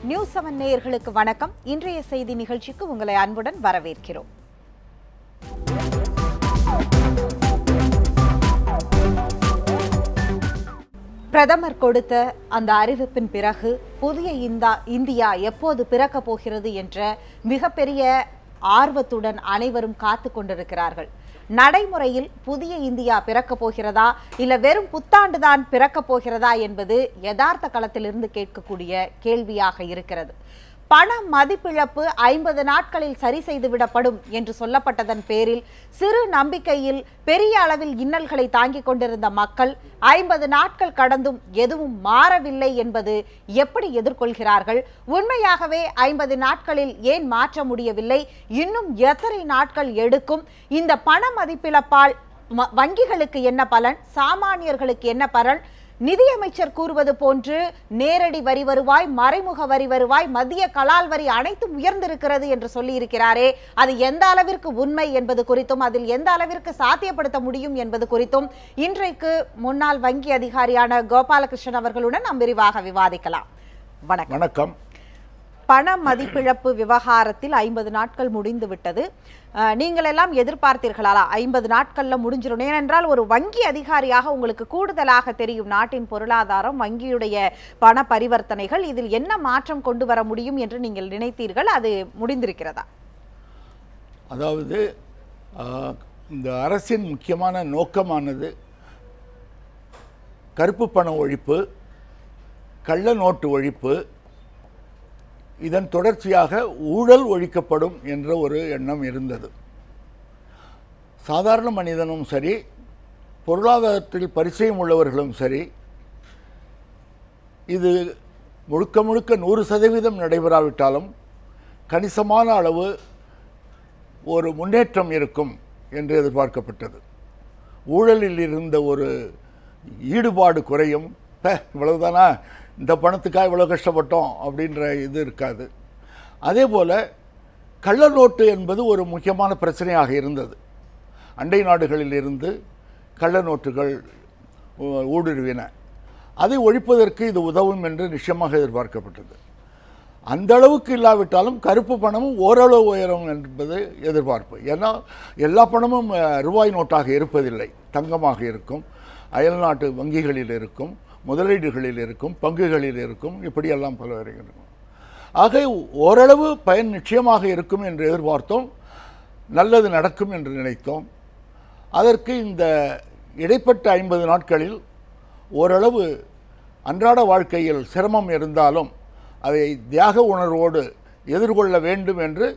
News 7 நேயர்களுக்கு வணக்கம். இன்றைய செய்தி நிகழ்ச்சிக்கு உங்களை அன்புடன் வரவேற்கிறோம். பிரதமர் கொடுத்த அந்த அறிவிப்பின் பிறகு புதிய இந்தியா எப்போது பிறக்க போகிறது என்ற மிகப்பெரிய ஆர்வத்துடன் அனைவரும் காத்து கொண்டிருக்கிறார்கள். நடைமுறையில் புதிய இந்தியா பிறக்க போகிறதா இல்ல வெறும் புத்தாண்டுதான் பிறக்க போகிறதா என்பது யதார்த்த களத்திலிருந்து கேட்கக்கூடிய கேள்வியாக இருக்கிறது. பண மதிப்பிழப்பு 50 நாட்களில் சரி செய்துவிடப்படும் என்று சொல்லப்பட்டதன் பேரில் சிறு நம்பிக்கையில் பெரிய அளவில் இன்னல்களை தாங்கிக் கொண்டிருந்த மக்கள் 50 நாட்கள் கடந்தும் எதுவும் மாறவில்லை என்பது எப்படி எதிர்கொள்கிறார்கள்? உண்மையாகவே 50 நாட்களில் ஏன் மாற்ற முடியவில்லை? இன்னும் எத்தனை நாட்கள் எடுக்கும்? இந்த பண மதிப்பிழப்பால் வங்கிகளுக்கு என்ன பலன்? சாமானியர்களுக்கு என்ன பலன்? நிதியமைச்சர் கூறுவது போன்று நேரடி வரி வருவாய், மறைமுக வரி வருவாய், மத்திய கலால் வரி அனைத்தும் உயர்ந்திருக்கிறது என்று சொல்லி இருக்கிறாரே, அது எந்த அளவிற்கு உண்மை என்பது குறித்தும் அதில் எந்த அளவிற்கு சாத்தியப்படுத்த முடியும் என்பது குறித்தும் இன்றைக்கு முன்னாள் வங்கி அதிகாரியான கோபாலகிருஷ்ணன் அவர்களுடன் நாம் விரிவாக விவாதிக்கலாம். வணக்கம். பண மதிப்பிழப்பு விவகாரத்தில் 50 நாட்கள் முடிந்து விட்டது. நீங்கள் எல்லாம் எதிர்பார்த்தீர்களா 50 நாட்கள்ல முடிஞ்சிடும்? ஏனென்றால் ஒரு வங்கி அதிகாரியாக உங்களுக்கு கூடுதலாக தெரியும் நாட்டின் பொருளாதாரம், வங்கியுடைய பண பரிவர்த்தனைகள், இதில் என்ன மாற்றம் கொண்டு வர முடியும் என்று நீங்கள் நினைத்தீர்கள்? அது முடிந்திருக்கிறதா? அதாவது இந்த அரசின் முக்கியமான நோக்கமானது கருப்பு பண ஒழிப்பு, கள்ள நோட்டு ஒழிப்பு, இதன் தொடர்ச்சியாக ஊழல் ஒழிக்கப்படும் என்ற ஒரு எண்ணம் இருந்தது. சாதாரண மனிதனும் சரி, பொருளாதாரத்தில் பரிச்சயம் உள்ளவர்களும் சரி, இது முழுக்க முழுக்க 100% நடைபெறாவிட்டாலும் கணிசமான அளவு ஒரு முன்னேற்றம் இருக்கும் என்று எதிர்பார்க்கப்பட்டது. ஊழலில் இருந்த ஒரு ஈடுபாடு குறையும். இவ்வளவுதானா, இந்த பணத்துக்காக இவ்வளோ கஷ்டப்பட்டோம் அப்படின்ற இது இருக்காது. அதே போல் கள்ள நோட்டு என்பது ஒரு முக்கியமான பிரச்சனையாக இருந்தது. அண்டை நாடுகளில் இருந்து கள்ள நோட்டுகள் ஊடுருவின. அதை ஒழிப்பதற்கு இது உதவும் என்று நிச்சயமாக எதிர்பார்க்கப்பட்டது. அந்த அளவுக்கு இல்லாவிட்டாலும் கருப்பு பணமும் ஓரளவு உயரும் என்பது எதிர்பார்ப்பு. ஏன்னா எல்லா பணமும் ரூபாய் நோட்டாக இருப்பதில்லை, தங்கமாக இருக்கும், அயல்நாட்டு வங்கிகளில் இருக்கும், முதலீடுகளில் இருக்கும், பங்குகளில் இருக்கும், இப்படியெல்லாம் பல இருக்கும். ஆக ஓரளவு பயன் நிச்சயமாக இருக்கும் என்று எதிர்பார்த்தோம். நல்லது நடக்கும் என்று நினைத்தோம். அதற்கு இந்த இடைப்பட்ட 50 நாட்களில் ஓரளவு அன்றாட வாழ்க்கையில் சிரமம் இருந்தாலும் அதை தியாக உணர்வோடு எதிர்கொள்ள வேண்டும் என்று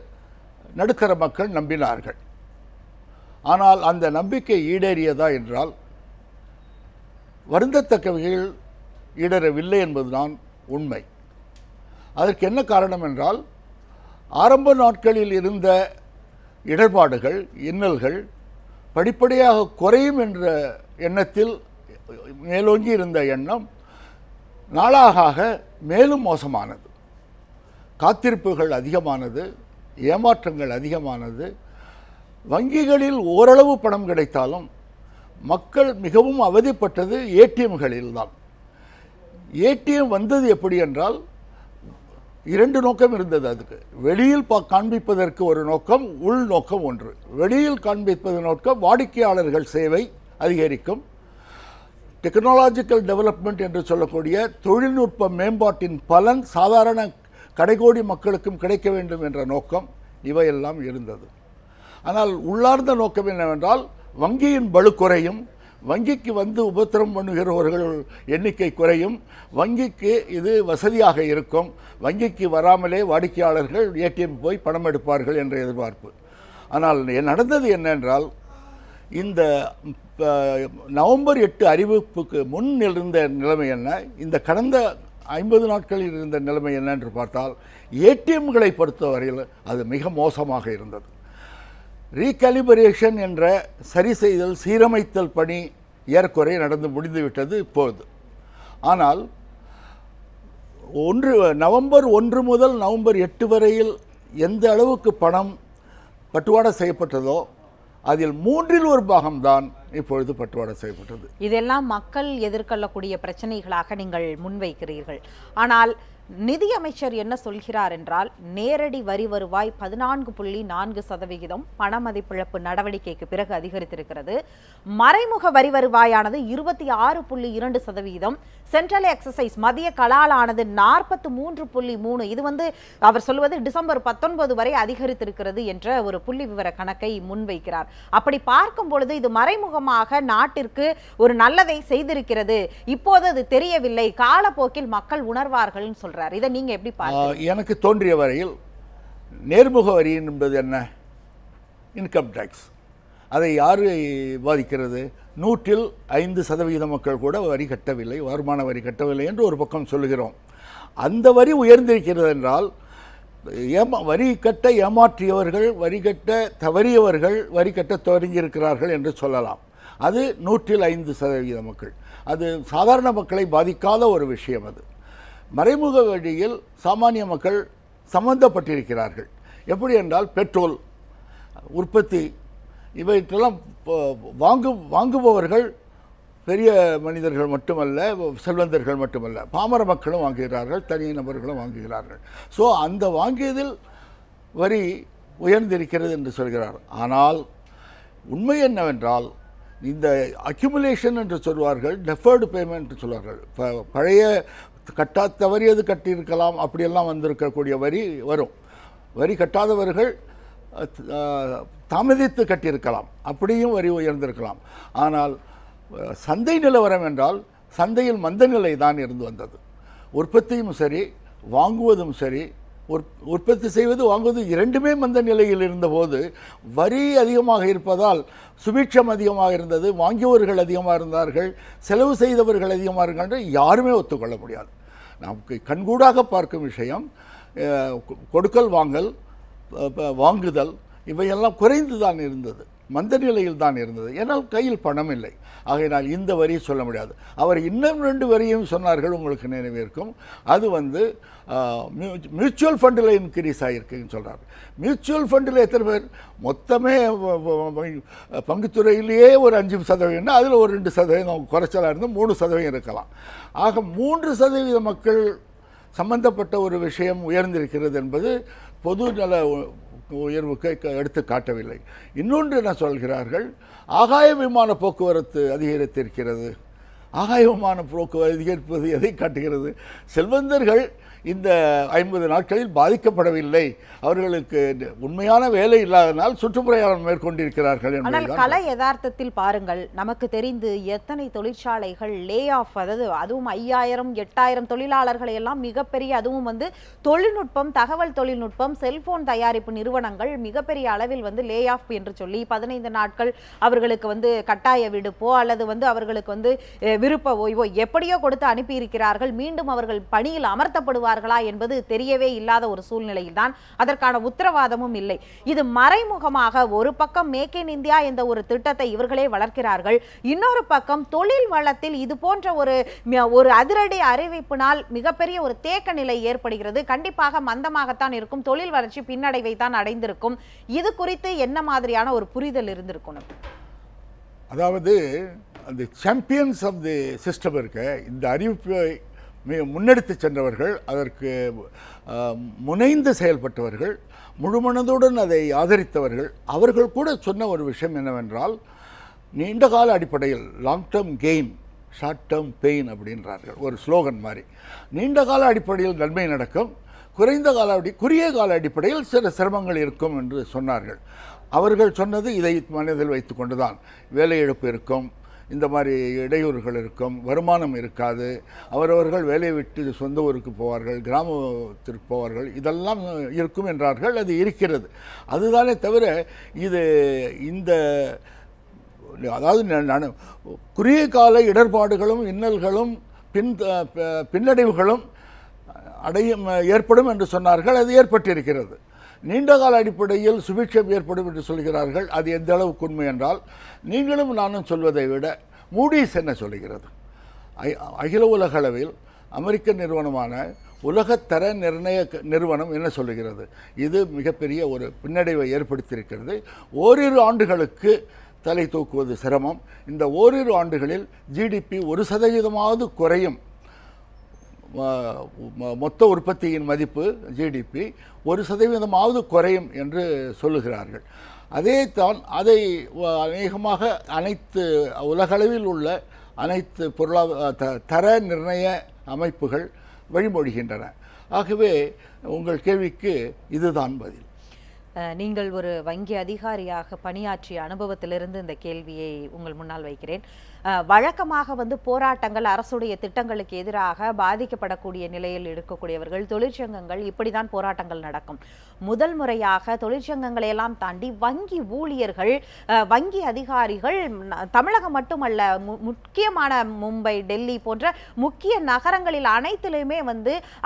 நடுத்தர மக்கள் நம்பினார்கள். ஆனால் அந்த நம்பிக்கை ஈடேறியதா என்றால் வருந்தத்தக்க வகையில் ஈடறவில்லை என்பதுதான் உண்மை. அதற்கு என்ன காரணம் என்றால், ஆரம்ப நாட்களில் இருந்த இடர்பாடுகள், இன்னல்கள் படிப்படியாக குறையும் என்ற எண்ணத்தில் மேலோங்கி இருந்த எண்ணம் நாளாக மேலும் மோசமானது. காத்திருப்புகள் அதிகமானது, ஏமாற்றங்கள் அதிகமானது. வங்கிகளில் ஓரளவு பணம் கிடைத்தாலும் மக்கள் மிகவும் அவதிப்பட்டது ஏடிஎம்களில் தான். ஏடிஎம் வந்தது எப்படி என்றால், 2 நோக்கம் இருந்தது. அதுக்கு வெளியில் காண்பிப்பதற்கு ஒரு நோக்கம், உள் நோக்கம் ஒன்று. வெளியில் காண்பிப்பது நோக்கம் வாடிக்கையாளர்கள் சேவை அதிகரிக்கும், டெக்னாலஜிக்கல் டெவலப்மெண்ட் என்று சொல்லக்கூடிய தொழில்நுட்ப மேம்பாட்டின் பலன் சாதாரண கடைகோடி மக்களுக்கும் கிடைக்க வேண்டும் என்ற நோக்கம் இவையெல்லாம் இருந்தது. ஆனால் உள்ளார்ந்த நோக்கம் என்னவென்றால், வங்கியின் பளு குறையும், வங்கிக்கு வந்து உபத்திரம் பண்ணுகிறவர்கள் எண்ணிக்கை குறையும், வங்கிக்கு இது வசதியாக இருக்கும், வங்கிக்கு வராமலே வாடிக்கையாளர்கள் ஏடிஎம் போய் பணம் எடுப்பார்கள் என்ற எதிர்பார்ப்பு. ஆனால் நடந்தது என்னென்றால், இந்த நவம்பர் 8 அறிவிப்புக்கு முன் இருந்த நிலைமை என்ன, இந்த கடந்த 50 நாட்களில் இருந்த நிலைமை என்ன என்று பார்த்தால், ஏடிஎம்களை பொறுத்தவரையில் அது மிக மோசமாக இருந்தது. ரீகலிபரேஷன் என்ற சரி செய்தல், சீரமைத்தல் பணி ஏறக்குறை நடந்து முடிந்துவிட்டது இப்போது. ஆனால் நவம்பர் 1 முதல் நவம்பர் 8 வரையில் எந்த அளவுக்கு பணம் பட்டுவாடா செய்யப்பட்டதோ அதில் 3இல் 1 பாகம்தான் இப்பொழுது பட்டுவாடா செய்யப்பட்டது. இதெல்லாம் மக்கள் எதிர்கொள்ளக்கூடிய பிரச்சனைகளாக நீங்கள் முன்வைக்கிறீர்கள். ஆனால் நிதியமைச்சர் என்ன சொல்கிறார் என்றால், நேரடி வரி வருவாய் 14.4% பணமதிப்பிழப்பு நடவடிக்கைக்கு பிறகு அதிகரித்திருக்கிறது. மறைமுக வரி வருவாயானது 26.2%, சென்ட்ரல் எக்ஸசைஸ் மத்திய கலாலானது 43.3. இது அவர் சொல்வது டிசம்பர் 19 வரை அதிகரித்திருக்கிறது என்ற ஒரு புள்ளி விவர கணக்கை முன்வைக்கிறார். அப்படி பார்க்கும் பொழுது இது மறைமுகமாக நாட்டிற்கு ஒரு நல்லதை செய்திருக்கிறது. இப்போது அது தெரியவில்லை, காலப்போக்கில் மக்கள் உணர்வார்கள் சொல்றார். இதை நீங்க எப்படி பார்க்கிறீங்க? எனக்கு தோன்றிய வரையில் நேர்முக வரி என்பது என்ன? Income tax. அதை யாரு பாதிக்கிறது? 105% மக்கள் கூட வரி கட்டவில்லை, வருமான வரி கட்டவில்லை என்று ஒரு பக்கம் சொல்லுகிறோம். அந்த வரி உயர்ந்திருக்கிறது என்றால் வரி கட்ட ஏமாற்றியவர்கள், வரி கட்ட தவறியவர்கள் வரி கட்ட தொடங்கியிருக்கிறார்கள் என்று சொல்லலாம். அது 105% மக்கள். அது சாதாரண மக்களை பாதிக்காத ஒரு விஷயம். அது மறைமுக வழியில் சாமானிய மக்கள் சம்பந்தப்பட்டிருக்கிறார்கள். எப்படி என்றால் பெட்ரோல் உற்பத்தி இவற்றெல்லாம் வாங்குபவர்கள் பெரிய மனிதர்கள் மட்டுமல்ல, செல்வந்தர்கள் மட்டுமல்ல, பாமர மக்களும் வாங்குகிறார்கள், தனி நபர்களும் வாங்குகிறார்கள். ஸோ அந்த வாங்கியதில் வரி உயர்ந்திருக்கிறது என்று சொல்கிறார். ஆனால் உண்மை என்னவென்றால் இந்த அக்யூமுலேஷன் என்று சொல்வார்கள், டெஃபர்டு பேமெண்ட் என்று சொல்வார்கள். பழைய தவறியது கட்டியிருக்கலாம், அப்படியெல்லாம் வந்திருக்கக்கூடிய வரி வரும். வரி கட்டாதவர்கள் தாமதித்து கட்டியிருக்கலாம், அப்படியும் வரி உயர்ந்திருக்கலாம். ஆனால் சந்தை நிலவரம் என்றால் சந்தையில் மந்த நிலை தான் இருந்து வந்தது. உற்பத்தியும் சரி, வாங்குவதும் சரி, உற்பத்தி செய்வது வாங்குவது இரண்டுமே மந்த நிலையில் இருந்தபோது வரி அதிகமாக இருப்பதால் சுபீட்சம் அதிகமாக இருந்தது, வாங்கியவர்கள் அதிகமாக இருந்தார்கள், செலவு செய்தவர்கள் அதிகமாக இருந்தார்கள். யாருமே ஒத்துக்கொள்ள முடியாது. நமக்கு கண்கூடாக பார்க்கும் விஷயம் கொடுக்கல் வாங்கல், வாங்குதல் இவையெல்லாம் குறைந்து தான் இருந்தது, மந்த நிலையில் தான் இருந்தது. ஏன்னால் கையில் பணம் இல்லை. ஆகையினால் இந்த வரியை சொல்ல முடியாது. அவர் இன்னும் 2 வரியும் சொன்னார்கள், உங்களுக்கு நினைவிருக்கும். அது மியூச்சுவல் ஃபண்டில் இன்க்ரீஸ் ஆகிருக்குன்னு சொல்கிறார். மியூச்சுவல் ஃபண்டில் எத்தனை பேர்? மொத்தமே பங்குத்துறையிலேயே ஒரு 5%, அதில் ஒரு 2% குறைச்சலாக இருந்து 3% இருக்கலாம். ஆக 3% மக்கள் சம்பந்தப்பட்ட ஒரு விஷயம் உயர்ந்திருக்கிறது என்பது பொது நல உயர்வுக்கு எடுத்து காட்டவில்லை. இன்னொன்று என்ன சொல்கிறார்கள்? ஆகாய விமான போக்குவரத்து அதிகரித்திருக்கிறது. ஆகாய விமான போக்குவரத்து அதிகரிப்பது எதை காட்டுகிறது? செல்வந்தர்கள் இந்த 50 நாட்களில் பாதிக்கப்படவில்லை, அவர்களுக்கு உண்மையான வேலை இல்லாதனால் சுற்றுப்பிரயாணம் மேற்கொண்டிருக்கிறார்கள். ஆனால் கலை யதார்த்தத்தில் பாருங்கள், நமக்கு தெரிந்து எத்தனை தொழிற்சாலைகள் லே ஆஃப், அதுவும் 5000 8000 தொழிலாளர்களை எல்லாம் மிகப்பெரிய, அதுவும் தொழில்நுட்பம், தகவல் தொழில்நுட்பம், செல்போன் தயாரிப்பு நிறுவனங்கள் மிகப்பெரிய அளவில் லே ஆஃப் என்று சொல்லி 15 நாட்கள் அவர்களுக்கு கட்டாய விடுப்போ அல்லது அவர்களுக்கு விருப்ப ஓய்வோ எப்படியோ கொடுத்து அனுப்பியிருக்கிறார்கள். மீண்டும் அவர்கள் பணியில் அமர்த்தப்படுவார் என்பது தெரியவே இல்லாத ஒரு சூழ்நிலையில் தான் அதற்கான உத்தரவாதமும் இல்லை. இது மறைமுகமாக ஒரு பக்கம் மேக் இன் இந்தியா என்ற ஒரு திட்டத்தை இவர்களே வளர்க்கிறார்கள், இன்னொரு பக்கம் தொழில் வளத்தில் இது போன்ற ஒரு அதிரடி அறிவிப்பினால் மிகப்பெரிய ஒரு தேக்க நிலை ஏற்படுகிறது. கண்டிப்பாக மந்தமாகத்தான் இருக்கும், தொழில் வளர்ச்சி பின்னடைவை தான் அடைந்திருக்கும். இது குறித்து என்ன மாதிரியான ஒரு புரிதல் இருந்திருக்கணும்? அதாவது அந்த சாம்பியன்ஸ் ஆஃப் தி சிஸ்டம் இருக்க, இந்த அறிவிப்பை முன்னெடுத்து சென்றவர்கள், அதற்கு முனைந்து செயல்பட்டவர்கள், முழுமனதுடன் அதை ஆதரித்தவர்கள், அவர்கள் கூட சொன்ன ஒரு விஷயம் என்னவென்றால், நீண்ட கால அடிப்படையில் long term gain short term pain அப்படின்றார்கள், ஒரு ஸ்லோகன் மாதிரி. நீண்ட கால அடிப்படையில் நன்மை நடக்கும், குறுகிய கால அடிப்படையில் சில சிரமங்கள் இருக்கும் என்று சொன்னார்கள். அவர்கள் சொன்னது இதை மனதில் வைத்து கொண்டுதான். வேலை இழப்பு இருக்கும், இந்த மாதிரி இடையூறுகள் இருக்கும், வருமானம் இருக்காது, அவரவர்கள் வேலையை விட்டு சொந்த ஊருக்கு போவார்கள், கிராமத்திற்கு போவார்கள், இதெல்லாம் இருக்கும் என்றார்கள். அது இருக்கிறது. அதுதானே தவிர இந்த அதாவது குறுகிய கால இடர்பாடுகளும் இன்னல்களும் பின்னடைவுகளும் ஏற்படும் என்று சொன்னார்கள். அது ஏற்பட்டிருக்கிறது. நீண்டகால அடிப்படையில் சுபிட்சம் ஏற்படும் என்று சொல்கிறார்கள். அது எந்த அளவுக்கு உண்மை என்றால், நீங்களும் நானும் சொல்வதை விட மூடிஸ் என்ன சொல்கிறது? அகில உலக அளவில் அமெரிக்க நிறுவனமான உலகத்தர நிர்ணய நிறுவனம் என்ன சொல்லுகிறது? இது மிகப்பெரிய ஒரு பின்னடைவை ஏற்படுத்தியிருக்கிறது. ஓரிரு ஆண்டுகளுக்கு தலை தூக்குவது சிரமம். இந்த ஓரிரு ஆண்டுகளில் ஜிடிபி 1% குறையும், மொத்த உற்பத்தியின் மதிப்பு ஜிடிபி 1% குறையும் என்று சொல்லுகிறார்கள். அதை அநேகமாக அனைத்து உலகளவில் உள்ள அனைத்து தர நிர்ணய அமைப்புகள் வழிமொழிகின்றன. ஆகவே உங்கள் கேள்விக்கு இதுதான் பதில். நீங்கள் ஒரு வங்கி அதிகாரியாக பணியாற்றிய அனுபவத்திலிருந்து இந்த கேள்வியை உங்கள் முன்னால் வைக்கிறேன். வழக்கமாக போராட்டங்கள் அரசுடைய திட்டங்களுக்கு எதிராக பாதிக்கப்படக்கூடிய நிலையில் இருக்கக்கூடியவர்கள் தொழிற்சங்கங்கள் இப்படிதான் போராட்டங்கள் நடக்கும். முதல் முறையாக தொழிற்சங்கங்களை எல்லாம் தாண்டி வங்கி ஊழியர்கள், வங்கி அதிகாரிகள், தமிழகம் மட்டுமல்ல, முக்கியமான மும்பை, டெல்லி போன்ற முக்கிய நகரங்களில் அனைத்திலுமே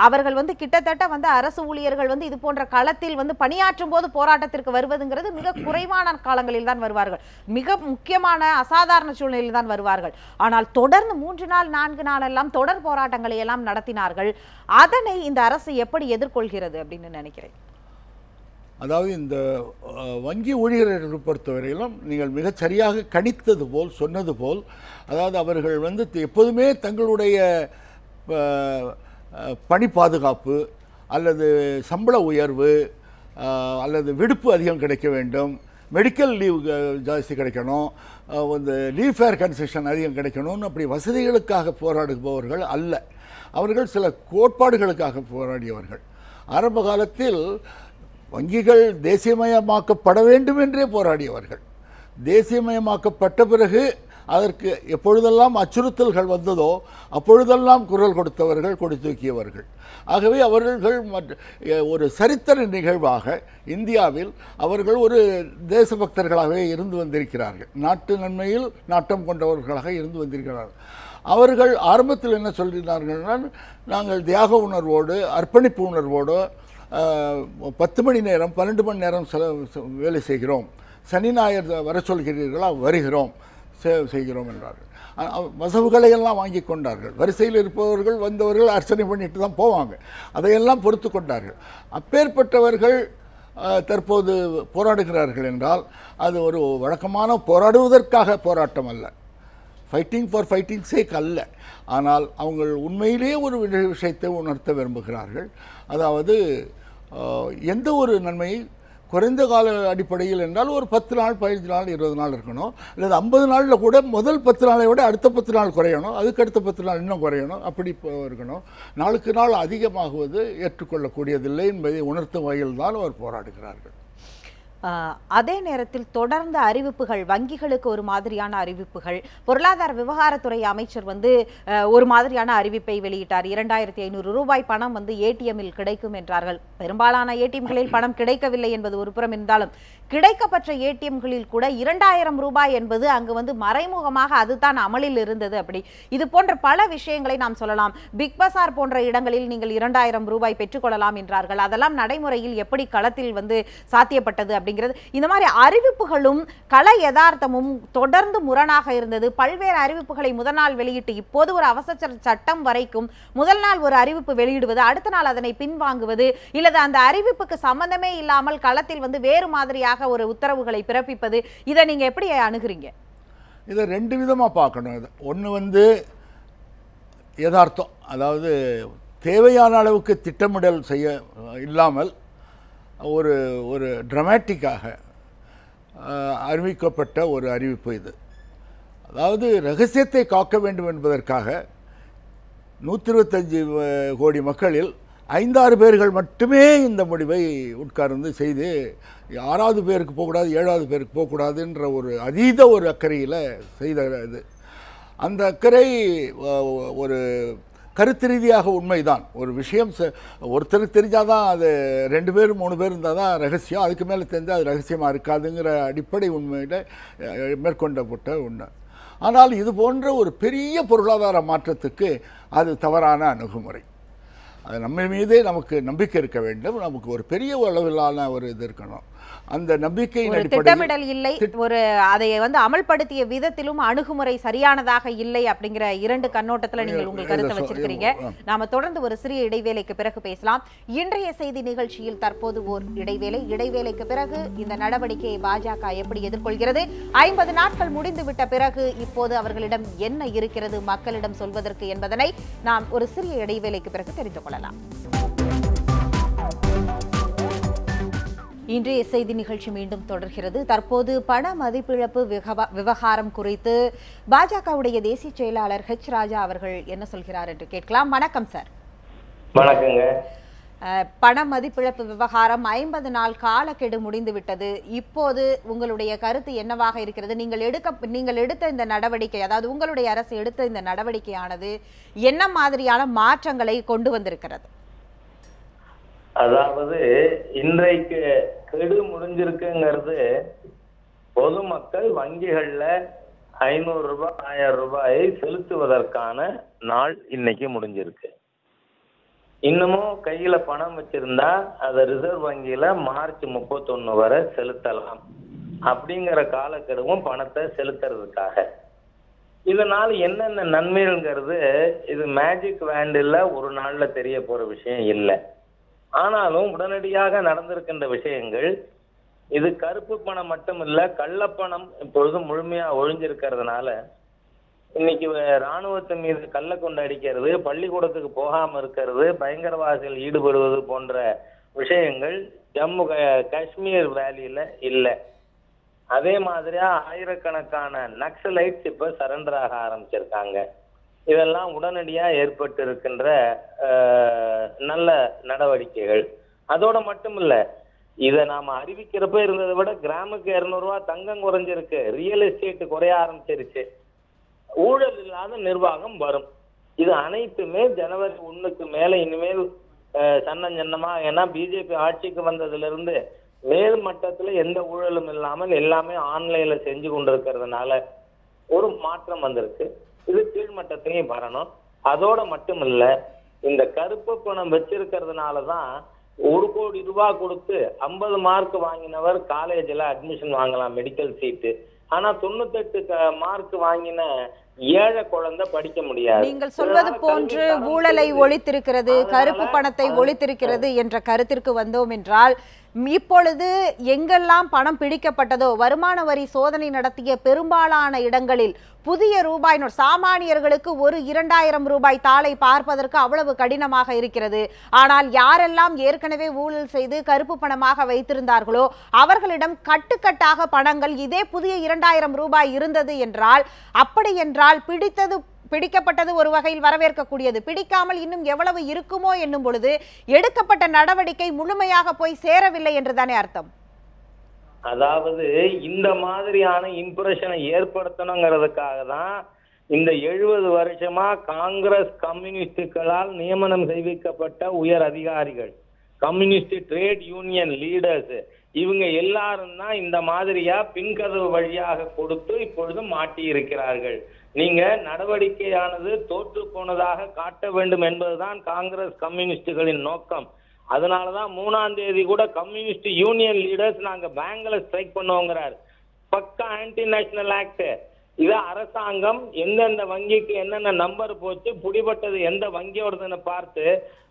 அவர்கள் கிட்டத்தட்ட அரசு ஊழியர்கள் இது போன்ற களத்தில் பணியாற்றும் போது போராட்டத்திற்கு வருவதுங்கிறது மிக குறைவான காலங்களில் தான் வருவார்கள். மிக முக்கியமான அசாதாரண சூழ்நிலையில் தான் வருவார்கள். ஆனால் தொடர்ந்து 3 நாள் 4 நாள் எல்லாம் தொடர் போராட்டங்களை எல்லாம் நடத்தினார்கள். அதனை இந்த அரசு எப்படி எதிர்கொள்கிறது அப்படின்னு நினைக்கிறேன். அதாவது இந்த வங்கி ஊழியர்களை பொறுத்தவரையிலும் நீங்கள் மிகச் சரியாக கணித்தது போல், சொன்னது போல், அதாவது அவர்கள் எப்போதுமே தங்களுடைய பணி பாதுகாப்பு அல்லது சம்பள உயர்வு அல்லது விடுப்பு அதிகம் கிடைக்க வேண்டும், மெடிக்கல் லீவ் ஜாஸ்தி கிடைக்கணும், லீவ் ஃபேர் கன்செஷன் அதிகம் கிடைக்கணும்னு அப்படி வசதிகளுக்காக போராடுபவர்கள் அல்ல. அவர்கள் சில கோட்பாடுகளுக்காக போராடியவர்கள். ஆரம்ப காலத்தில் வங்கிகள் தேசியமயமாக்கப்பட வேண்டும் என்றே போராடியவர்கள். தேசியமயமாக்கப்பட்ட பிறகு அதற்கு எப்பொழுதெல்லாம் அச்சுறுத்தல்கள் வந்ததோ அப்பொழுதெல்லாம் குரல் கொடுத்தவர்கள், கொடி தூக்கியவர்கள். ஆகவே அவர்கள் ஒரு சரித்திர நிகழ்வாக இந்தியாவில் அவர்கள் ஒரு தேசபக்தர்களாகவே இருந்து வந்திருக்கிறார்கள். நாட்டு நன்மையில் நாட்டம் கொண்டவர்களாக இருந்து வந்திருக்கிறார்கள். அவர்கள் ஆரம்பத்தில் என்ன சொல்கிறார்கள், நாங்கள் தியாக உணர்வோடு, அர்ப்பணிப்பு உணர்வோடு 10 மணி நேரம் 12 மணி நேரம் வேலை செய்கிறோம், சனி ஞாயிறு வர சொல்கிறீர்களா, வருகிறோம், செய்கிறோம் என்றார்கள். வசவுகளை எல்லாம் வாங்கி கொண்டார்கள். வரிசையில் இருப்பவர்கள் வந்தவர்கள் அர்ச்சனை பண்ணிட்டு தான் போவாங்க. அதையெல்லாம் பொறுத்து கொண்டார்கள். அப்பேற்பட்டவர்கள் தற்போது போராடுகிறார்கள் என்றால் அது ஒரு வழக்கமான போராடுவதற்காக போராட்டம் அல்ல, ஃபைட்டிங் ஃபார் ஃபைட்டிங் சேக் அல்ல. ஆனால் அவங்க உண்மையிலேயே ஒரு விஷயத்தை உணர்த்த விரும்புகிறார்கள். அதாவது எந்த ஒரு நன்மை குறைந்த கால அடிப்படையில் என்றால் ஒரு 10 நாள் 15 நாள் 20 நாள் இருக்கணும், அல்லது 50 நாளில் கூட முதல் 10 நாளை விட அடுத்த 10 நாள் குறையணும், அதுக்கு அடுத்த 10 நாள் இன்னும் குறையணும், அப்படி இருக்கணும். நாளுக்கு நாள் அதிகமாகுவது ஏற்றுக்கொள்ளக்கூடியதில்லை என்பதை உணர்த்தும் வகையில் தான் அவர் போராடுகிறார்கள். அதே நேரத்தில் தொடர்ந்த அறிவிப்புகள், வங்கிகளுக்கு ஒரு மாதிரியான அறிவிப்புகள், பொருளாதார விவகாரத்துறை அமைச்சர் ஒரு மாதிரியான அறிவிப்பை வெளியிட்டார். 2500 ரூபாய் பணம் ஏடிஎம்மில் கிடைக்கும் என்றார்கள். பெரும்பாலான ஏடிஎம்களில் பணம் கிடைக்கவில்லை என்பது ஒரு புறம் இருந்தாலும் கிடைக்கப்பட்ட ஏடிஎம்களில் கூட 2000 ரூபாய் என்பது அங்கு மறைமுகமாக அதுதான் அமலில் இருந்தது. அப்படி இது போன்ற பல விஷயங்களை நாம் சொல்லலாம். பிக் பசார் போன்ற இடங்களில் நீங்கள் 2000 ரூபாய் பெற்றுக்கொள்ளலாம் என்றார்கள். அதெல்லாம் நடைமுறையில் எப்படி களத்தில் சாத்தியப்பட்டது அப்படிங்கிறது. இந்த மாதிரி அறிவிப்புகளும் கள யதார்த்தமும் தொடர்ந்து முரணாக இருந்தது. பல்வேறு அறிவிப்புகளை முதல் நாள் வெளியிட்டு இப்போது ஒரு அவசர சட்டம் வரைக்கும் முதல் நாள் ஒரு அறிவிப்பு வெளியிடுவது, அடுத்த நாள் அதனை பின்வாங்குவது, இல்லது அந்த அறிவிப்புக்கு சம்பந்தமே இல்லாமல் களத்தில் வேறு மாதிரியாக ஒரு உத்தரவுகளை பிறப்பிப்பது, இதை நீங்க எப்படி அணுகுறீங்க? இதை 2 விதமா பார்க்கணும். ஒன்று யதார்த்தம், அதாவது தேவையான அளவுக்கு திட்டமிடல் செய்ய இல்லாமல் ஒரு ஒரு ட்ராமாட்டிக்காக அறிவிக்கப்பட்ட ஒரு அறிவிப்பு இது. அதாவது ரகசியத்தை காக்க வேண்டும் என்பதற்காக 125 கோடி மக்களில் 5-6 பேர்கள் மட்டுமே இந்த முடிவை உட்கார்ந்து செய்து 6வது பேருக்கு போகக்கூடாது, 7வது பேருக்கு போகக்கூடாதுன்ற ஒரு அதீத ஒரு அக்கறையில் செய்த இது. அந்த அக்கறை ஒரு கருத்து ரீதியாக உண்மைதான். ஒரு விஷயம் ஒருத்தருக்கு தெரிஞ்சாதான் அது, 2 பேர் 3 பேர் இருந்தால் தான் ரகசியம், அதுக்கு மேலே தெரிஞ்சால் அது ரகசியமாக இருக்காதுங்கிற அடிப்படை உண்மையில் மேற்கொண்டப்பட்ட உண்மை. ஆனால் இது போன்ற ஒரு பெரிய பொருளாதார மாற்றத்துக்கு அது தவறான அணுகுமுறை. அது நம்ம மீதே நமக்கு நம்பிக்கை இருக்க வேண்டும், நமக்கு ஒரு பெரிய அளவிலான ஒரு இது இருக்கணும். அந்த நம்பிக்கையின் ஒரு அடிப்படையில் திட்டமிடல் இல்லை, ஒரு அதை வந்து அமல்படுத்திய விதத்திலும் அணுகுமுறை சரியானதாக இல்லை அப்படிங்கிற இரண்டு கண்ணோட்டத்துல நீங்கள் உங்கள் கருத்தை வச்சிருக்கிறீங்க. நாம தொடர்ந்து ஒரு சிறிய இடைவேளைக்கு பிறகு பேசலாம். இன்றைய செய்தி நிகழ்ச்சியில் தற்போது ஓர் இடைவேளைக்கு பிறகு இந்த நடவடிக்கையை பாஜக எப்படி எதிர்கொள்கிறது, 50 நாட்கள் முடிந்துவிட்ட பிறகு இப்போது அவர்களிடம் என்ன இருக்கிறது மக்களிடம் சொல்வதற்கு என்பதனை நாம் ஒரு சிறிய இடைவேளைக்கு பிறகு தெரிந்து கொள்ளலாம். இன்றைய செய்தி நிகழ்ச்சி மீண்டும் தொடர்கிறது. தற்போது பண மதிப்பிழப்பு விவகாரம் குறித்து பாஜகவுடைய தேசிய செயலாளர் ஹெச் ராஜா அவர்கள் என்ன சொல்கிறார் என்று கேட்கலாம். வணக்கம் சார். வணக்கங்க. பண மதிப்பிழப்பு விவகாரம் 50 நாள் காலக்கெடு முடிந்துவிட்டது. இப்போது உங்களுடைய கருத்து என்னவாக இருக்கிறது? நீங்கள் எடுத்த இந்த நடவடிக்கை, அதாவது உங்களுடைய அரசு எடுத்த இந்த நடவடிக்கையானது என்ன மாதிரியான மாற்றங்களை கொண்டு வந்திருக்கிறது? அதாவது இன்றைக்கு கெடு முடிஞ்சிருக்குங்கிறது பொதுமக்கள் வங்கிகள்ல 500 ரூபாய் 1000 ரூபாயை செலுத்துவதற்கான நாள் இன்னைக்கு முடிஞ்சிருக்கு. இன்னமும் கையில பணம் வச்சிருந்தா அதை ரிசர்வ் வங்கியில மார்ச் 31 வரை செலுத்தலாம் அப்படிங்கிற காலக்கெடுவும் பணத்தை செலுத்துறதுக்காக. இதனால என்னென்ன நன்மைகள்ங்கிறது இது மேஜிக் வேண்டில் ஒரு நாள்ல தெரிய போற விஷயம் இல்லை. ஆனாலும் உடனடியாக நடந்திருக்கின்ற விஷயங்கள், இது கருப்பு பணம் மட்டும் இல்ல, கள்ளப்பணம் இப்பொழுது முழுமையா ஒழிஞ்சிருக்கிறதுனால இன்னைக்கு ராணுவத்தின் மீது கள்ள கொண்டு அடிக்கிறது, பள்ளிக்கூடத்துக்கு போகாம இருக்கிறது, பயங்கரவாதிகள் ஈடுபடுவது போன்ற விஷயங்கள் ஜம்மு காஷ்மீர் வேலியில இல்லை. அதே மாதிரியா ஆயிரக்கணக்கான நக்சலைட்ஸ் இப்ப சரண்டர் ஆக ஆரம்பிச்சிருக்காங்க. இதெல்லாம் உடனடியா ஏற்பட்டு இருக்கின்ற நல்ல நடவடிக்கைகள். அதோட மட்டும் இல்ல, இதை நாம அறிவிக்கிறப்ப இருந்ததை விட கிராமுக்கு 200 ரூபாய் தங்கம் குறைஞ்சிருக்கு, ரியல் எஸ்டேட் குறைய ஆரம்பிச்சிருச்சு, ஊழல் இல்லாத நிர்வாகம் வரும். இது அனைத்துமே ஜனவரி 1க்கு மேல இனிமேல் சன்னமா, ஏன்னா பிஜேபி ஆட்சிக்கு வந்ததுல இருந்து மேல் மட்டத்துல எந்த ஊழலும் இல்லாமல் எல்லாமே ஆன்லைன்ல செஞ்சு கொண்டிருக்கிறதுனால ஒரு மாற்றம் வந்திருக்கு. இது கீழ்மட்டத்திலையும் வரணும். அதோட மட்டும் இல்ல, இந்த கருப்பு பணம் வச்சிருக்கிறதுனாலதான் 1 கோடி ரூபாய் கொடுத்து 50 மார்க் வாங்கினவர் காலேஜ்ல அட்மிஷன் வாங்கலாம், மெடிக்கல் சீட்டு. ஆனா 98 மார்க் வாங்கின ஏழை குழந்தை படிக்க முடியாது. நீங்கள் சொல்வது போன்று ஊழலை ஒழித்திருக்கிறது, கருப்பு பணத்தை ஒழித்திருக்கிறது என்ற கருத்திற்கு வந்தோம் என்றால், இப்பொழுது எங்கெல்லாம் பணம் பிடிக்கப்பட்டதோ, வருமான வரி சோதனை நடத்திய பெரும்பாலான இடங்களில் புதிய ரூபாய் நோட், சாமானியர்களுக்கு ஒரு 2000 ரூபாய் தாளை பார்ப்பதற்கு அவ்வளவு கடினமாக இருக்கிறது. ஆனால் யாரெல்லாம் ஏற்கனவே ஊழல் செய்து கருப்பு பணமாக வைத்திருந்தார்களோ அவர்களிடம் கட்டுக்கட்டாக பணங்கள் இதே புதிய 2000 ரூபாய் இருந்தது என்றால், அப்படி என்றால் பிடிக்கப்பட்டது ஒரு வகையில் வரவேற்கக்கூடியது. பிடிக்காமல் இன்னும் எவ்வளவு இருக்குமோ என்னும் பொழுது எடுக்கப்பட்ட நடவடிக்கை முழுமையாக போய் சேரவில்லை என்றுதானே அர்த்தம். அதாவது இந்த மாதிரியான இம்ப்ரெஷனை ஏற்படுத்தணுங்கிறதுக்காக தான் இந்த 70 வருஷமா காங்கிரஸ் கம்யூனிஸ்டுகளால் நியமனம் செய்விக்கப்பட்ட உயர் அதிகாரிகள், கம்யூனிஸ்ட் ட்ரேட் யூனியன் லீடர்ஸ், இவங்க எல்லாரும் தான் இந்த மாதிரியா பின்கதவு வழியாக கொடுத்து இப்பொழுது மாட்டி இருக்கிறார்கள். நீங்க நடவடிக்கையானது தோற்று போனதாக காட்ட வேண்டும் என்பதுதான் காங்கிரஸ் கம்யூனிஸ்டுகளின் நோக்கம். அதனாலதான் 3ஆம் தேதி கூட கம்யூனிஸ்ட் யூனியன் லீடர்ஸ் நாங்க பேங்க்ல ஸ்ட்ரைக் பண்ணுவோங்கிறார். பக்கா ஆன்டி நேஷனல் ஆக்ட். இத அரசாங்கம் எந்தெந்த வங்கிக்கு என்னென்ன நம்பர் போச்சு, பிடிபட்டது எந்த வங்கியோடதுன்னு பார்த்து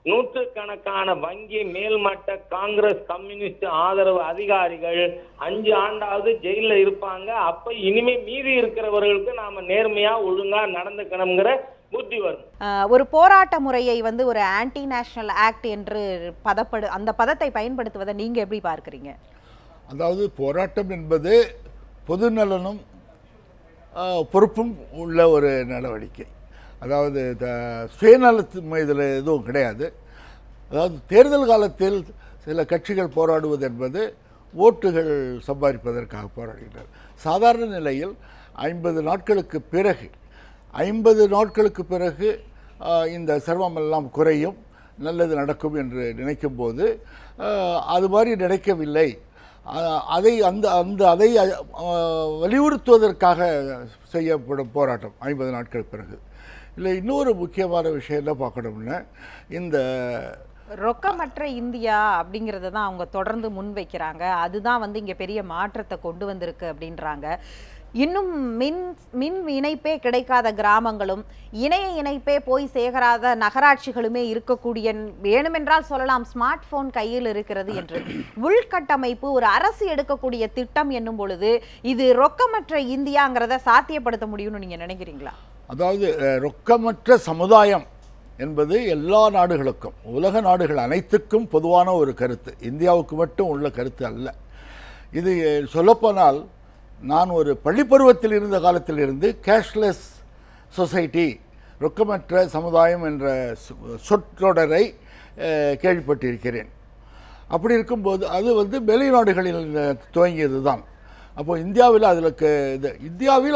நூற்றுக்கணக்கான வங்கி மேல்மட்ட காங்கிரஸ் கம்யூனிஸ்ட் ஆதரவு அதிகாரிகள் 5 ஆண்டாவது ஜெயில இருப்பாங்க. அப்ப இனிமே மீதி இருக்கிறவர்களுக்கு நாம நேர்மையா ஒழுங்கா நடந்துக்கணுங்கிற புத்தி வரும். ஒரு போராட்ட முறையை வந்து ஒரு ஆன்டி நேஷனல் ஆக்ட் என்று அந்த பதத்தை பயன்படுத்துவதை நீங்க எப்படி பார்க்கிறீங்க? அதாவது போராட்டம் என்பது பொதுநலனும் பொறுப்பும் உள்ள ஒரு நடவடிக்கை. அதாவது சுயநலத்து இதில் எதுவும் கிடையாது. அதாவது தேர்தல் காலத்தில் சில கட்சிகள் போராடுவது என்பது ஓட்டுகள் சம்பாதிப்பதற்காக போராடுகின்றனர். சாதாரண நிலையில் 50 நாட்களுக்கு பிறகு இந்த சிரமமெல்லாம் குறையும், நல்லது நடக்கும் என்று நினைக்கும் போது அது மாதிரி நினைக்கவில்லை. அதை வலியுறுத்துவதற்காக செய்யப்படும் போராட்டம் 50 நாட்கள் பிறகு. இல்லை, இன்னொரு முக்கியமான விஷயம் என்ன பார்க்கணும்னா, இந்த ரொக்கமற்ற இந்தியா அப்படிங்கிறத தான் அவங்க தொடர்ந்து முன்வைக்கிறாங்க. அதுதான் வந்து இங்க பெரிய மாற்றத்தை கொண்டு வந்திருக்கு அப்படின்றாங்க. இன்னும் மின் இணைப்பே கிடைக்காத கிராமங்களும் இணைய இணைப்பே போய் சேகராத நகராட்சிகளுமே இருக்கக்கூடிய, வேணுமென்றால் சொல்லலாம் ஸ்மார்ட் போன் கையில் இருக்கிறது என்று. உள்கட்டமைப்பு ஒரு அரசு எடுக்கக்கூடிய திட்டம் என்னும் பொழுது இது ரொக்கமற்ற இந்தியாங்கிறத சாத்தியப்படுத்த முடியும்னு நீங்க நினைக்கிறீங்களா? அதாவது ரொக்கமற்ற சமுதாயம் என்பது எல்லா நாடுகளுக்கும், உலக நாடுகள் அனைத்துக்கும் பொதுவான ஒரு கருத்து, இந்தியாவுக்கு மட்டும் உள்ள கருத்து அல்ல. இது சொல்லப்போனால் நான் ஒரு பள்ளிப்பருவத்தில் இருந்த காலத்திலிருந்து கேஷ்லெஸ் சொசைட்டி, ரொக்கமற்ற சமுதாயம் என்ற சொற்றொடரை கேள்விப்பட்டிருக்கிறேன். அப்படி இருக்கும்போது அது வந்து வெளிநாடுகளில் துவங்கியது தான். அப்போது இந்தியாவில்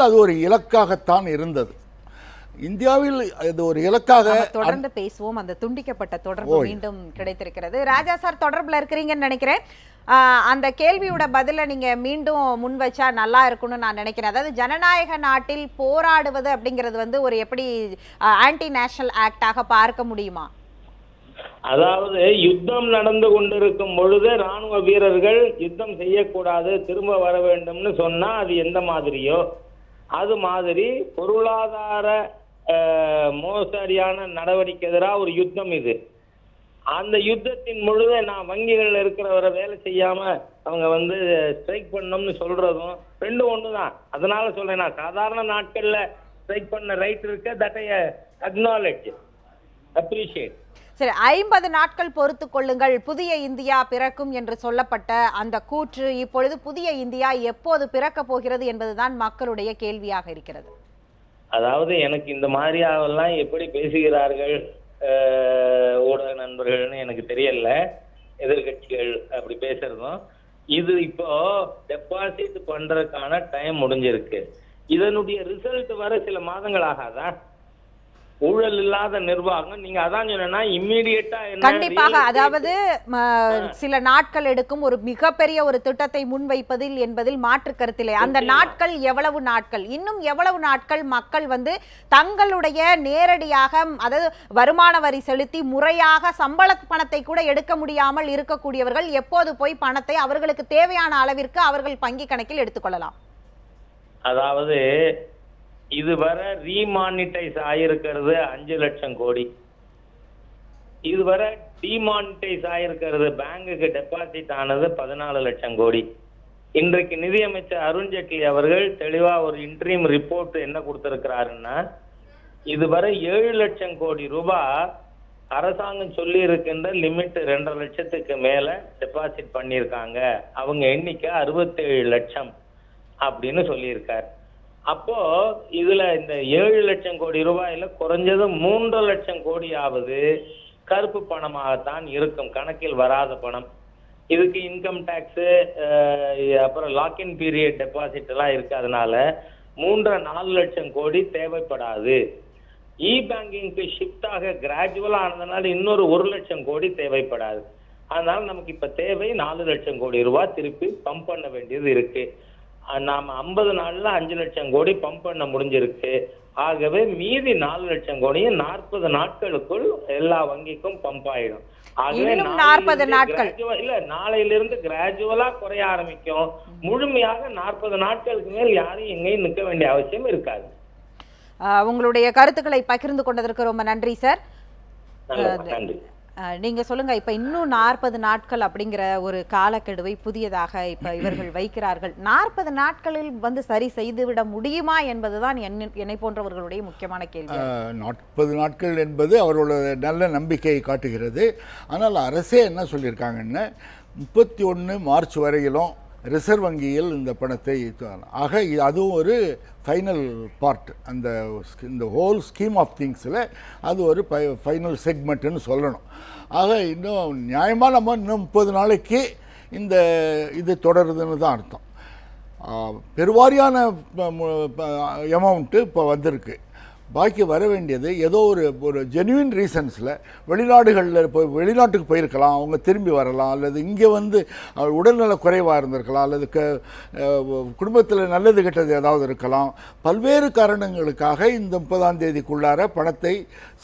அது ஒரு இலக்காகத்தான் இருந்தது. இந்தியாவில் இது ஒரு இலக்காக தொடர்ந்து பேசுவோம். அந்த துண்டிக்கப்பட்ட தொடர்பு மீண்டும் கிடைத்திருக்கிறது. ராஜா சார் தொடர்புல இருக்கிறீங்கன்னு நினைக்கிறேன். அந்த கேள்வியோட பதில நீங்க மீண்டும் முன் வச்சா நல்லா இருக்கும்னு நான் நினைக்கிறேன். அதாவது ஜனநாயக நாட்டில் போராடுவது அப்படிங்கிறது வந்து ஒரு எப்படி ஆன்டி நேஷனல் ஆக்டாக பார்க்க முடியுமா? அதாவது யுத்தம் நடந்து கொண்டிருக்கும் பொழுது ராணுவ வீரர்கள் யுத்தம் செய்யக்கூடாது, திரும்ப வர வேண்டும்னு சொன்னா அது எந்த மாதிரியோ அது மாதிரி பொருளாதார மோசடியான நடவடிக்கை எதிராக ஒரு யுத்தம் இது. அந்த யுத்தத்தின் பொழுது நான் வங்கிகள் இருக்கிறவரை வேலை செய்யாம அவங்க வந்து ஸ்ட்ரைக் பண்ணணும்னு சொல்றதும் ரெண்டும் ஒண்ணுதான். அதனால சொல்றேன், நான் சாதாரண நாட்கள்ல ஸ்ட்ரைக் பண்ண ரைட் இருக்க, தட் ஐ அக்னாலெட்ஜ், அப்ரிஷியேட். சரி, 50 நாட்கள் பொறுத்து கொள்ளுங்கள், புதிய இந்தியா பிறக்கும் என்று சொல்லப்பட்ட அந்த கூற்று இப்பொழுது புதிய இந்தியா எப்போது பிறக்க போகிறது என்பதுதான் மக்களுடைய கேள்வியாக இருக்கிறது. அதாவது எனக்கு இந்த மாதிரியாவெல்லாம் எப்படி பேசுகிறார்கள் ஊடக நண்பர்கள்னு எனக்கு தெரியல. எதிர்கட்சிகள் அப்படி பேசுறதும், இது இப்போ டெபாசிட் பண்றதுக்கான டைம் முடிஞ்சிருக்கு. இதனுடைய ரிசல்ட் வர சில மாதங்கள் ஆகாதா? ஊழல் இல்லாத நிர்வாகம், நீங்க அதான் சொன்னா இம்மீடியட்டா கண்டிப்பாக, அதாவது சில நாட்கள் எடுக்கும் ஒரு மிகப்பெரிய ஒரு திட்டத்தை முன்வைப்பதில் என்பதில் மாற்று கருத்தில்லை. அந்த நாட்கள் எவ்வளவு நாட்கள், இன்னும் எவ்வளவு நாட்கள் மக்கள் வந்து தங்களுடைய நேரடியாக, அதாவது வருமான வரி செலுத்தி முறையாக சம்பள பணத்தை கூட எடுக்க முடியாமல் இருக்கக்கூடியவர்கள் எப்போது போய் பணத்தை அவர்களுக்கு தேவையான அளவிற்கு அவர்கள் வங்கி கணக்கில் எடுத்துக்கொள்ளலாம்? அதாவது இதுவரை ரீமானிட்டைஸ் ஆயிருக்கிறது 5 லட்சம் கோடி. இதுவரை டிமானிட்டைஸ் ஆயிருக்கிறது, பேங்குக்கு டெபாசிட் ஆனது 14 லட்சம் கோடி. இன்றைக்கு நிதியமைச்சர் அருண்ஜேட்லி அவர்கள் தெளிவா ஒரு இன்ட்ரீம் ரிப்போர்ட் என்ன கொடுத்திருக்கிறாருன்னா, இதுவரை 7 லட்சம் கோடி ரூபாய் அரசாங்கம் சொல்லி இருக்கின்ற லிமிட் 2.5 லட்சத்துக்கு மேல டெபாசிட் பண்ணியிருக்காங்க. அவங்க எண்ணிக்கை 67 லட்சம் அப்படின்னு சொல்லியிருக்காரு. அப்போ இதுல இந்த 7 லட்சம் கோடி ரூபாயில குறைஞ்சது 3 லட்சம் கோடியாவது கருப்பு பணமாகத்தான் இருக்கும், கணக்கில் வராத பணம். இதுக்கு இன்கம் டாக்ஸ், அப்புறம் லாக்இன் பீரியட் டெபாசிட் எல்லாம் இருக்கு. அதனால 3-4 லட்சம் கோடி தேவைப்படாது. இ பேங்கிங்க்கு ஷிஃப்ட் ஆக கிராஜுவலா ஆனதுனால இன்னொரு 1 லட்சம் கோடி தேவைப்படாது. அதனால நமக்கு இப்ப தேவை 4 லட்சம் கோடி ரூபாய் திருப்பி பம்ப் பண்ண வேண்டியது இருக்கு. நாம 50 நாள்ல 5 லட்சம் கோடி பம்ப் பண்ண முடிஞ்சிருக்கு. ஆகவே மீதி 4 லட்சம் கோடியும் 40 நாட்களுக்குள் எல்லா வங்கிக்கும் பம்ப் ஆயிடும். ஆகவே 40 நாட்கள் இல்ல, நாளையிலிருந்து கிராஜுவலா குறைய ஆரம்பிக்கும். முழுமையாக 40 நாட்களுக்கு மேல் யாரும் எங்கேயும் நிற்க வேண்டிய அவசியம் இருக்காது. உங்களுடைய கருத்துக்களை பகிர்ந்து கொண்டதற்கு ரொம்ப நன்றி சார். நன்றி. நீங்க சொல்லுங்க, இப்ப இன்னும் 40 நாட்கள் அப்படிங்கிற ஒரு காலக்கெடுவை புதியதாக இப்ப இவர்கள் வைக்கிறார்கள். 40 நாட்களில் வந்து சரி செய்துவிட முடியுமா என்பதுதான் என்னை போன்றவர்களுடைய முக்கியமான கேள்வி. 40 நாட்கள் என்பது அவர்களோட நல்ல நம்பிக்கையை காட்டுகிறது. ஆனால் அரசே என்ன சொல்லியிருக்காங்கன்னா 31 மார்ச் வரையிலும் ரிசர்வ் வங்கியில் இந்த பணத்தை, ஆக அதுவும் ஒரு ஃபைனல் பார்ட், இந்த ஹோல் ஸ்கீம் ஆஃப் திங்ஸில் அது ஒரு ஃபைனல் செக்மெண்ட்டுன்னு சொல்லணும். ஆக இன்னும் நியாயமாக நம்ம இன்னும் 30 நாளைக்கு இது தொடருதுன்னு தான் அர்த்தம். பெருவாரியான அமௌண்ட்டு இப்போ வந்திருக்கு. பாக்கி வர வேண்டியது ஏதோ ஒரு ஜென்யூன் ரீசன்ஸில் வெளிநாட்டுக்கு போயிருக்கலாம், அவங்க திரும்பி வரலாம், அல்லது இங்கே வந்து உடல்நல குறைவாக இருந்திருக்கலாம், அல்லது குடும்பத்தில் நல்லது கெட்டது ஏதாவது இருக்கலாம். பல்வேறு காரணங்களுக்காக இந்த 30ஆம் தேதிக்குள்ளார பணத்தை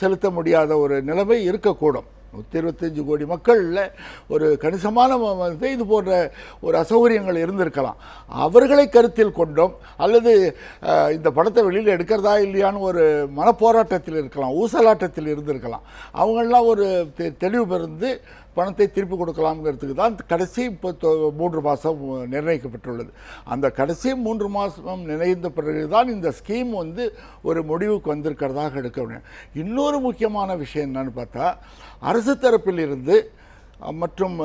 செலுத்த முடியாத ஒரு நிலைமை இருக்கக்கூடும். 125 கோடி மக்களில் ஒரு கணிசமான இது போன்ற ஒரு அசௌகரியங்கள் இருந்திருக்கலாம். அவர்களை கருத்தில் கொண்டோம் அல்லது இந்த படத்தை வெளியில் எடுக்கிறதா இல்லையான்னு ஒரு மனப்போராட்டத்தில் இருக்கலாம், ஊசலாட்டத்தில் இருந்திருக்கலாம். அவங்களெலாம் ஒரு தெளிவு பெறுந்து பணத்தை திருப்பி கொடுக்கலாம்ங்கிறதுக்கு தான் கடைசி இப்போ 3 மாதம் நிர்ணயிக்கப்பட்டுள்ளது. அந்த கடைசி 3 மாதம் நிர்ணயித்த பிறகு தான் இந்த ஸ்கீம் வந்து ஒரு முடிவுக்கு வந்திருக்கிறதாக எடுக்க முடியும். இன்னொரு முக்கியமான விஷயம் என்னன்னு பார்த்தா, அரசு தரப்பில் இருந்து மற்றும்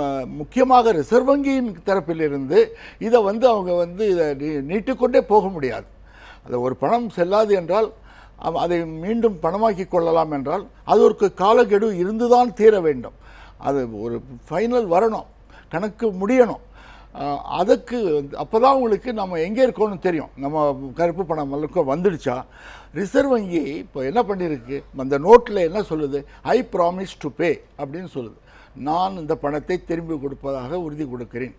முக்கியமாக ரிசர்வ் வங்கியின் தரப்பில் இருந்து இதை வந்து அவங்க வந்து இதை நீட்டிக்கொண்டே போக முடியாது. அது ஒரு பணம் செல்லாது என்றால் அதை மீண்டும் பணமாக்கி கொள்ளலாம் என்றால் அது ஒரு காலக்கெடு இருந்துதான் தீர வேண்டும். அது ஒரு ஃபைனல் வரணும், கணக்கு முடியணும். அதுக்கு அப்போ தான் உங்களுக்கு நம்ம எங்கே இருக்கோன்னு தெரியும். நம்ம கருப்பு பணம் எல்லாம் வந்துடுச்சா? ரிசர்வ் வங்கி இப்போ என்ன பண்ணியிருக்கு, அந்த நோட்டில் என்ன சொல்லுது, ஐ ப்ராமிஸ் டு பே அப்படின்னு சொல்லுது. நான் இந்த பணத்தை திரும்பி கொடுப்பதாக உறுதி கொடுக்கிறேன்.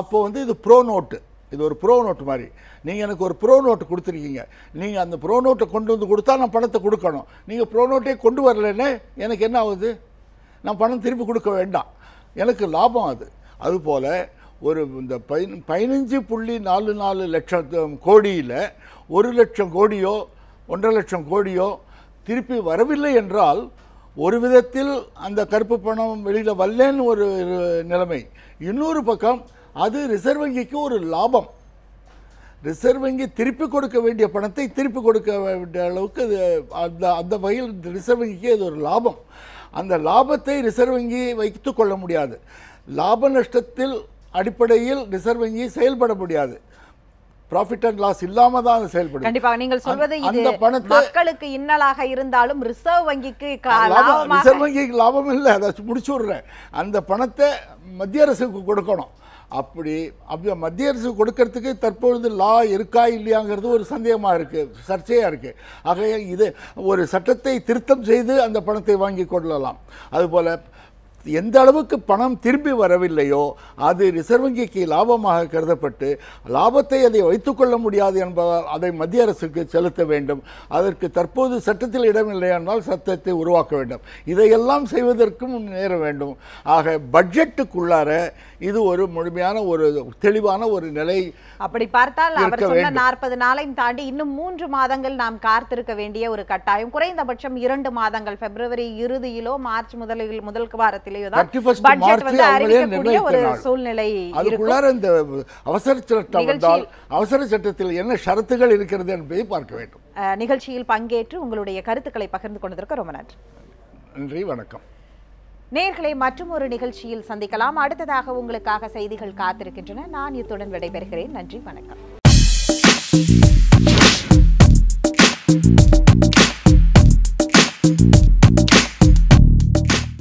அப்போ வந்து இது ப்ரோ நோட்டு, இது ஒரு ப்ரோ நோட்டு மாதிரி. நீங்கள் எனக்கு ஒரு ப்ரோ நோட்டு கொடுத்துருக்கீங்க, நீங்கள் அந்த ப்ரோ நோட்டை கொண்டு வந்து கொடுத்தா நான் பணத்தை கொடுக்கணும். நீங்கள் ப்ரோ நோட்டே கொண்டு வரலன்னு எனக்கு என்ன ஆகுது, நான் பணம் திருப்பி கொடுக்க வேண்டாம், எனக்கு லாபம் அது. அதுபோல் ஒரு இந்த 15.44 லட்சம் கோடியில் 1 லட்சம் கோடியோ 1.5 லட்சம் கோடியோ திருப்பி வரவில்லை என்றால் ஒரு விதத்தில் அந்த கருப்பு பணம் வெளியில் வரலன்னு ஒரு நிலைமை. இன்னொரு பக்கம் அது ரிசர்வ் வங்கிக்கு ஒரு லாபம். ரிசர்வ் வங்கி திருப்பி கொடுக்க வேண்டிய பணத்தை திருப்பி கொடுக்க வேண்டிய அளவுக்கு அந்த வகையில் ரிசர்வ் வங்கிக்கு அது ஒரு லாபம். அந்த லாபத்தை ரிசர்வ் வங்கி வைத்து கொள்ள முடியாது. லாப நஷ்டத்தில் அடிப்படையில் ரிசர்வ் வங்கி செயல்பட முடியாது. ப்ராஃபிட் அண்ட் லாஸ் இல்லாம தான் செயல்படும். கண்டிப்பாக நீங்கள் சொல்வது இது மக்களுக்கு இன்னலாக இருந்தாலும் ரிசர்வ் வங்கிக்கு ரிசர்வ் வங்கிக்கு லாபம் இல்லை. அதை முடிச்சு விடுறேன். அந்த பணத்தை மத்திய அரசுக்கு கொடுக்கணும். அப்படி மத்திய அரசு கொடுக்கறதுக்கு தற்பொழுது லா இருக்கா இல்லையாங்கிறது ஒரு சந்தேகமாக இருக்குது, சர்ச்சையாக இருக்குது. ஆகைய இது ஒரு சட்டத்தை திருத்தம் செய்து அந்த பணத்தை வாங்கி கொள்ளலாம். அதுபோல் எந்த அளவுக்கு பணம் திரும்பி வரவில்லையோ அது ரிசர்வ் வங்கிக்கு லாபமாக கருதப்பட்டு லாபத்தை அதை வைத்துக்கொள்ள முடியாது என்பதால் அதை மத்திய அரசுக்கு செலுத்த வேண்டும். அதற்கு தற்போது சட்டத்தில் இடமில்லை என்றால் சட்டத்தை உருவாக்க வேண்டும். இதையெல்லாம் செய்வதற்கும் நேர வேண்டும். ஆக பட்ஜெட்டுக்குள்ளார இது ஒரு முழுமையான ஒரு தெளிவான ஒரு நிலை. அப்படி பார்த்தால் அவர் சொன்ன 40 நாளையும் தாண்டி இன்னும் 3 மாதங்கள் நாம் காத்திருக்க வேண்டிய ஒரு கட்டாயம், குறைந்தபட்சம் 2 மாதங்கள், பிப்ரவரி இறுதியிலோ மார்ச் முதல் வாரத்தில் அவசர சட்டத்தில் என்ன ஷரத்துகள் இருக்கிறது என்பதை பார்க்க வேண்டும். நிகழ்ச்சியில் பங்கேற்று உங்களுடைய கருத்துக்களை பகிர்ந்து கொண்டதற்கு ரொம்ப நன்றி. நன்றி, வணக்கம். நேயர்களை மற்றும் ஒரு நிகழ்ச்சியில் சந்திக்கலாம். அடுத்ததாக உங்களுக்காக செய்திகள் காத்திருக்கின்றன. நான் இத்துடன் விடைபெறுகிறேன். நன்றி, வணக்கம்.